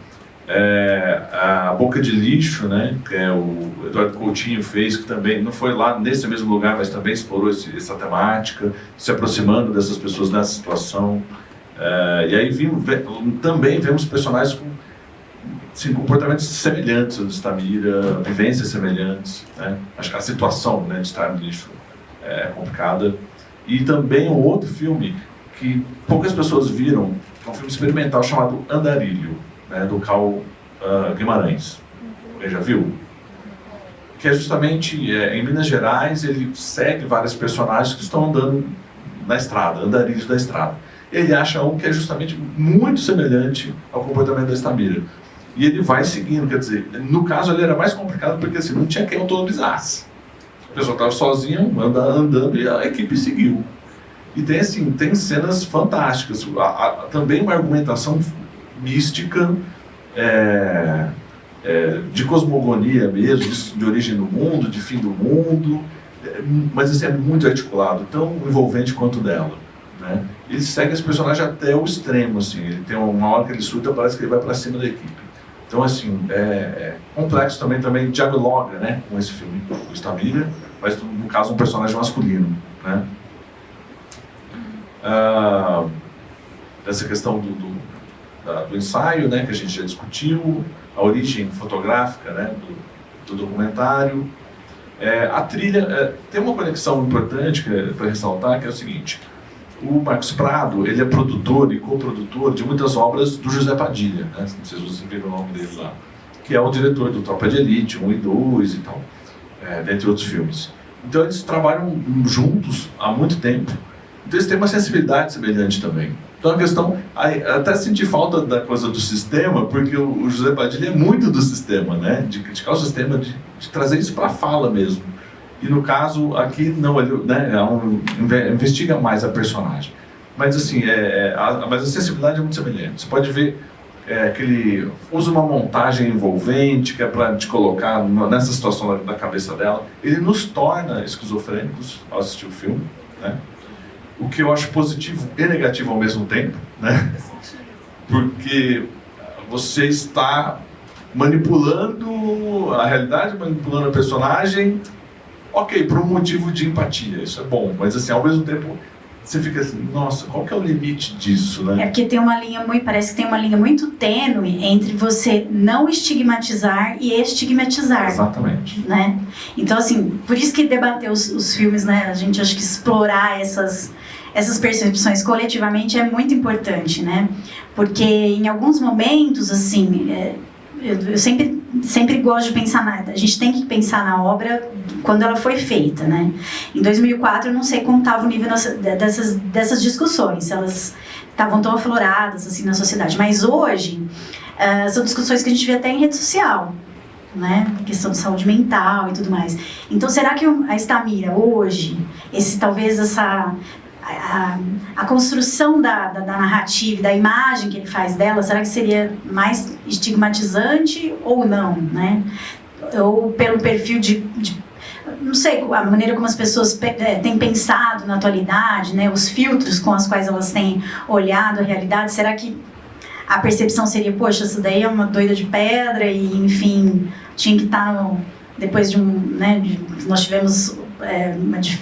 A Boca de Lixo, né, que o Eduardo Coutinho fez, que também não foi lá nesse mesmo lugar, mas também explorou essa temática, se aproximando dessas pessoas nessa situação. E aí também vemos personagens com assim, comportamentos semelhantes ao de Estamira, vivências semelhantes, né? Acho que a situação, né, de estar no lixo é complicada. E também um outro filme que poucas pessoas viram, é um filme experimental chamado Andarilho, né, do Cal Guimarães. Alguém já viu? Que é justamente em Minas Gerais, ele segue vários personagens que estão andando na estrada, andarilhos da estrada. Ele acha um que é justamente muito semelhante ao comportamento da Estamira. E ele vai seguindo, quer dizer, no caso ele era mais complicado porque assim, não tinha quem autonomizasse. A pessoa estava sozinha, andando e a equipe seguiu. E tem cenas fantásticas. Também uma argumentação mística, de cosmogonia mesmo, de origem do mundo, de fim do mundo, mas assim, é muito articulado, tão envolvente quanto dela, né? Ele segue esse personagem até o extremo, assim, ele tem uma hora que ele surta, parece que ele vai para cima da equipe. Então, assim, é complexo também dialoga, né, com esse filme, o Stamira, mas no caso um personagem masculino, né? Essa questão do ensaio, né, que a gente já discutiu, a origem fotográfica, né, do documentário. A trilha tem uma conexão importante para ressaltar, que é o seguinte: o Marcos Prado, ele é produtor e coprodutor de muitas obras do José Padilha, né? Não sei se vocês viram o nome dele lá, que é o diretor do Tropa de Elite 1 e 2 e tal, dentre outros filmes. Então eles trabalham juntos há muito tempo, então eles têm uma sensibilidade semelhante também. Então a questão, até senti falta da coisa do sistema, porque o José Padilha é muito do sistema, né? De criticar o sistema, de trazer isso para a fala mesmo. E no caso aqui não, ele, né, investiga mais a personagem. Mas assim, mas a sensibilidade é muito semelhante. Você pode ver que ele usa uma montagem envolvente, que é para te colocar nessa situação da cabeça dela. Ele nos torna esquizofrênicos ao assistir o filme, né? O que eu acho positivo e negativo ao mesmo tempo, né? Porque você está manipulando a realidade, manipulando a personagem, ok, por um motivo de empatia, isso é bom, mas assim, ao mesmo tempo, você fica assim, nossa, qual que é o limite disso, né? É porque tem uma linha parece que tem uma linha muito tênue entre você não estigmatizar e estigmatizar. Exatamente. Né? Então, assim, por isso que debater os filmes, né, a gente acha que explorar essas percepções coletivamente é muito importante, né? Porque em alguns momentos, assim, eu sempre gosto de pensar a gente tem que pensar na obra quando ela foi feita, né? Em 2004, eu não sei como estava o nível dessas discussões, se elas estavam tão afloradas assim na sociedade, mas hoje são discussões que a gente vê até em rede social, né? A questão de saúde mental e tudo mais. Então, será que a Stamira hoje, a construção da narrativa, da imagem que ele faz dela, será que seria mais estigmatizante ou não, né? Ou pelo perfil não sei, a maneira como as pessoas têm pensado na atualidade, né? Os filtros com os quais elas têm olhado a realidade, será que a percepção seria, poxa, essa daí é uma doida de pedra e, enfim, tinha que estar depois de nós tivemos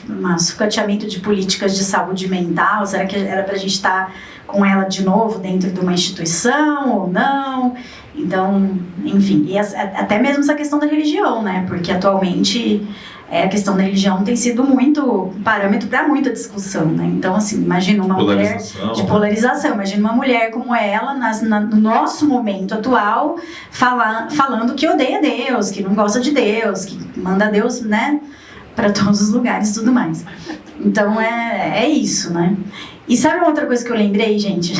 um sucateamento de políticas de saúde mental, será que era para a gente estar com ela de novo dentro de uma instituição ou não? Então, enfim, e até mesmo essa questão da religião, né? Porque atualmente a questão da religião tem sido muito parâmetro para muita discussão, né? Então, assim, imagina uma mulher de polarização, imagina uma mulher como ela, no nosso momento atual, falando que odeia Deus, que não gosta de Deus, que manda Deus, né, para todos os lugares e tudo mais. Então, é isso, né? E sabe uma outra coisa que eu lembrei, gente?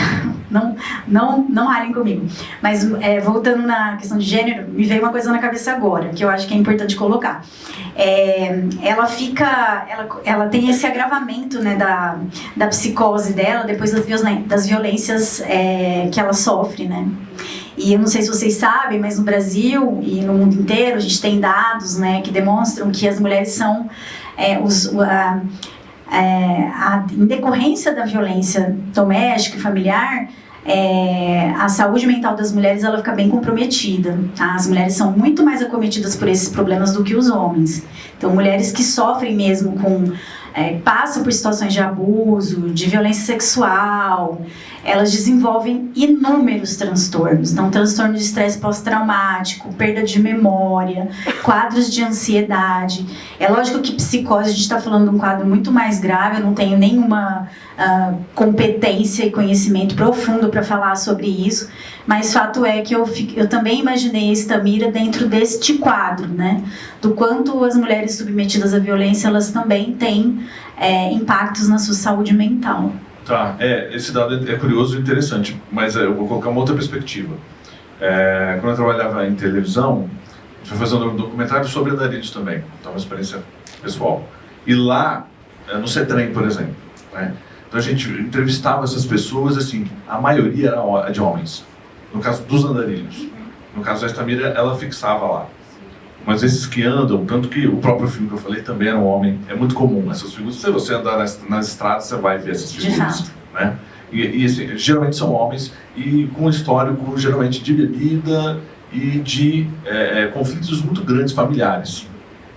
Não ralhem comigo. Mas voltando na questão de gênero, me veio uma coisa na cabeça agora, que eu acho que é importante colocar. Ela tem esse agravamento, né, da psicose dela depois das violências que ela sofre, né? E eu não sei se vocês sabem, mas no Brasil e no mundo inteiro a gente tem dados, né, que demonstram que as mulheres são em decorrência da violência doméstica e familiar, a saúde mental das mulheres ela fica bem comprometida, tá? As mulheres são muito mais acometidas por esses problemas do que os homens. Então, mulheres que sofrem mesmo passam por situações de abuso, de violência sexual, elas desenvolvem inúmeros transtornos. Então, transtorno de estresse pós-traumático, perda de memória, quadros de ansiedade. É lógico que psicose, a gente está falando de um quadro muito mais grave, eu não tenho nenhuma competência e conhecimento profundo para falar sobre isso, mas fato é que eu também imaginei a Stamira dentro deste quadro, né? Do quanto as mulheres submetidas à violência, elas também têm impactos na sua saúde mental. Tá, esse dado é curioso e interessante, mas eu vou colocar uma outra perspectiva. Quando eu trabalhava em televisão, a gente foi fazer um documentário sobre andarilhos também, então uma experiência pessoal. E lá, no CETREM, por exemplo, né? Então a gente entrevistava essas pessoas, assim, a maioria era de homens. no caso dos andarilhos. No caso da Estamira, ela fixava lá. Mas esses que andam, tanto que o próprio filme que eu falei também era um homem, é muito comum essas figuras. Se você andar nas estradas, você vai ver essas figuras. Né? E assim, geralmente são homens e com histórico, geralmente, de bebida e de conflitos muito grandes familiares.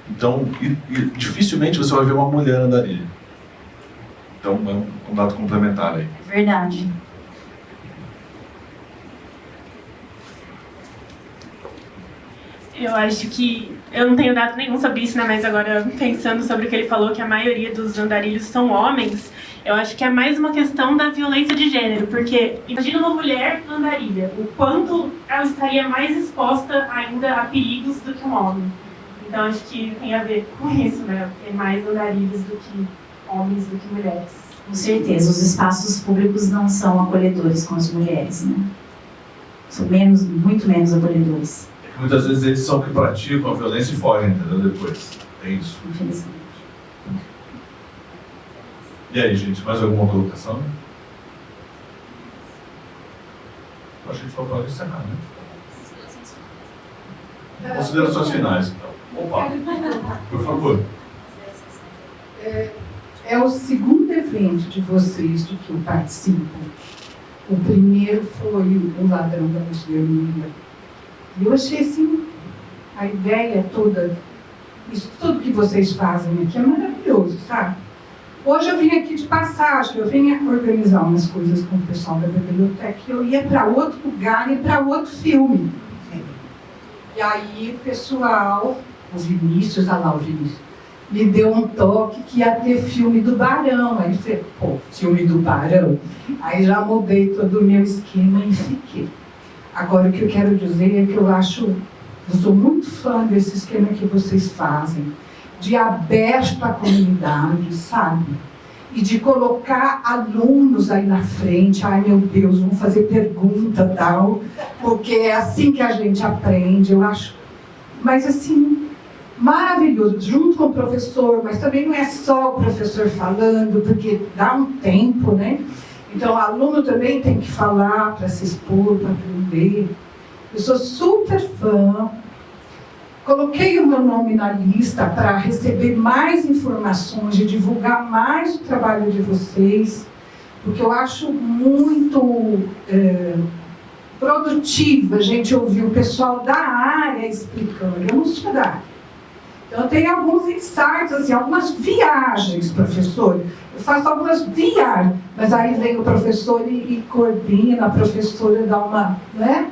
Então, dificilmente você vai ver uma mulher andarilha. Então, é um dado complementar aí. É verdade. Eu acho que... Eu não tenho dado nenhum sobre isso, né? Mas agora, pensando sobre o que ele falou, que a maioria dos andarilhos são homens, eu acho que é mais uma questão da violência de gênero. Porque imagina uma mulher andarilha, o quanto ela estaria mais exposta ainda a perigos do que um homem. Então, acho que tem a ver com isso, né? Tem mais andarilhos do que homens, do que mulheres. Com certeza, os espaços públicos não são acolhedores com as mulheres, né? São muito menos acolhedores. Muitas vezes eles são que praticam a violência e fogem, entendeu? Depois. É isso. Infelizmente. E aí, gente, mais alguma colocação? Acho que a gente pode encerrar, né? Considerações finais, então. Opa! Por favor. É o segundo evento de vocês de que eu participo. O primeiro foi o Ladrão da Luz Vermelha. E eu achei assim, a ideia toda, isso tudo que vocês fazem aqui é maravilhoso, sabe? Hoje eu vim aqui de passagem, eu vim organizar umas coisas com o pessoal da biblioteca, eu ia para outro lugar e para outro filme. E aí o pessoal, o Vinícius, me deu um toque que ia ter filme do Barão. Aí eu falei, pô, filme do Barão? Aí já mudei todo o meu esquema e fiquei. Agora, o que eu quero dizer é que eu sou muito fã desse esquema que vocês fazem, de aberto à comunidade, sabe? E de colocar alunos aí na frente, ai meu Deus, vão fazer pergunta e tal, porque é assim que a gente aprende, eu acho. Mas assim, maravilhoso, junto com o professor, mas também não é só o professor falando, porque dá um tempo, né? Então, o aluno também tem que falar para se expor, para aprender. Eu sou super fã. Coloquei o meu nome na lista para receber mais informações e divulgar mais o trabalho de vocês, porque eu acho muito produtivo a gente ouvir o pessoal da área explicando. Eu não sou da área. Então, tem alguns insights, assim, algumas viagens, professor. Eu faço algumas viagens, mas aí vem o professor e coordena, a professora dá uma... Né?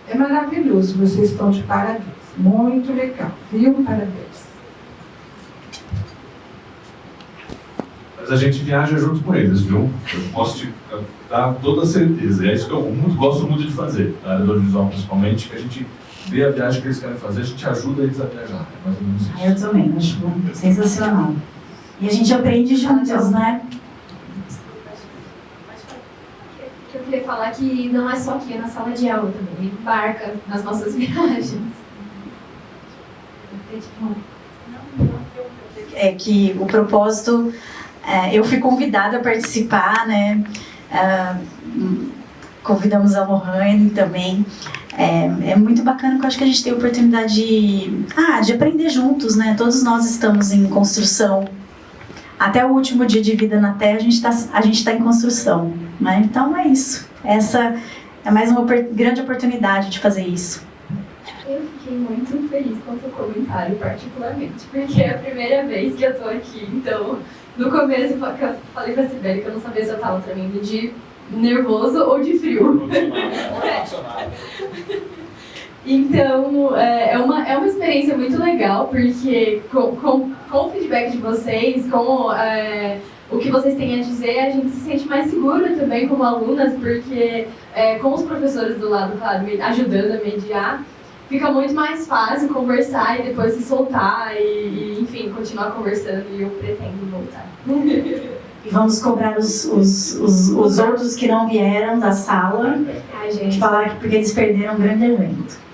É maravilhoso, vocês estão de parabéns. Muito legal, viu? Parabéns. Mas a gente viaja junto com eles, viu? Eu posso te dar toda a certeza. E é isso que eu gosto muito de fazer, na área do audiovisual principalmente, que a gente vê a viagem que eles querem fazer, a gente ajuda eles a viajar. É mais ou menos isso. Eu também, acho sensacional. E a gente aprende juntos, né? Eu queria falar que não é só aqui, é na sala de aula também, embarca nas nossas viagens. É que o propósito, eu fui convidada a participar, né? Convidamos a Lohane também. É muito bacana, porque eu acho que a gente tem a oportunidade de aprender juntos, né? Todos nós estamos em construção. Até o último dia de vida na Terra, a gente tá em construção, né? Então é isso. Essa é mais uma grande oportunidade de fazer isso. Eu fiquei muito feliz com o seu comentário, particularmente, porque é a primeira vez que eu tô aqui. Então, no começo, eu falei pra Sibeli que eu não sabia se eu tava tremendo de nervoso ou de frio. Então, é uma experiência muito legal, porque com o feedback de vocês, com o que vocês têm a dizer, a gente se sente mais segura também como alunas, porque com os professores do lado, claro, me ajudando a mediar, fica muito mais fácil conversar e depois se soltar e enfim, continuar conversando, e eu pretendo voltar. E vamos cobrar os outros que não vieram da sala, Ai, gente. de falar que porque eles perderam um grande evento.